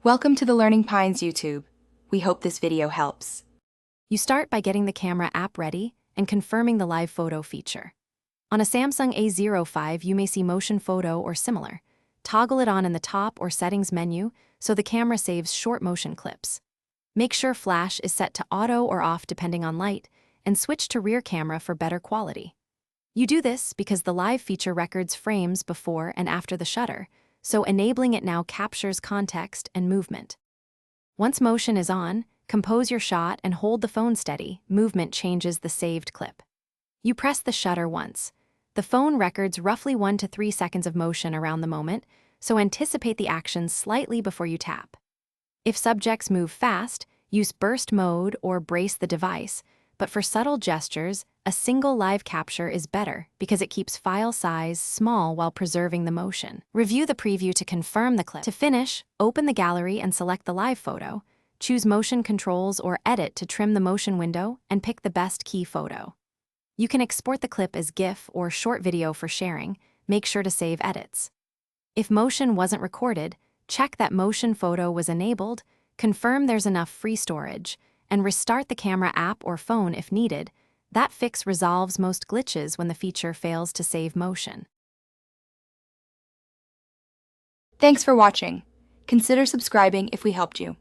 Welcome to the Learning Pines YouTube. We hope this video helps. You start by getting the camera app ready and confirming the live photo feature. On a Samsung A05, you may see motion photo or similar. Toggle it on in the top or settings menu so the camera saves short motion clips. Make sure flash is set to auto or off depending on light, and switch to rear camera for better quality. You do this because the live feature records frames before and after the shutter, so enabling it now captures context and movement. Once motion is on, compose your shot and hold the phone steady. Movement changes the saved clip. You press the shutter once. The phone records roughly 1 to 3 seconds of motion around the moment, so anticipate the action slightly before you tap. If subjects move fast, use burst mode or brace the device, but for subtle gestures, a single live capture is better because it keeps file size small while preserving the motion. Review the preview to confirm the clip. To finish, open the gallery and select the live photo. Choose motion controls or edit to trim the motion window and pick the best key photo. You can export the clip as GIF or short video for sharing. Make sure to save edits. If motion wasn't recorded, check that motion photo was enabled, confirm there's enough free storage, and restart the camera app or phone if needed. That fix resolves most glitches when the feature fails to save motion. Thanks for watching. Consider subscribing if we helped you.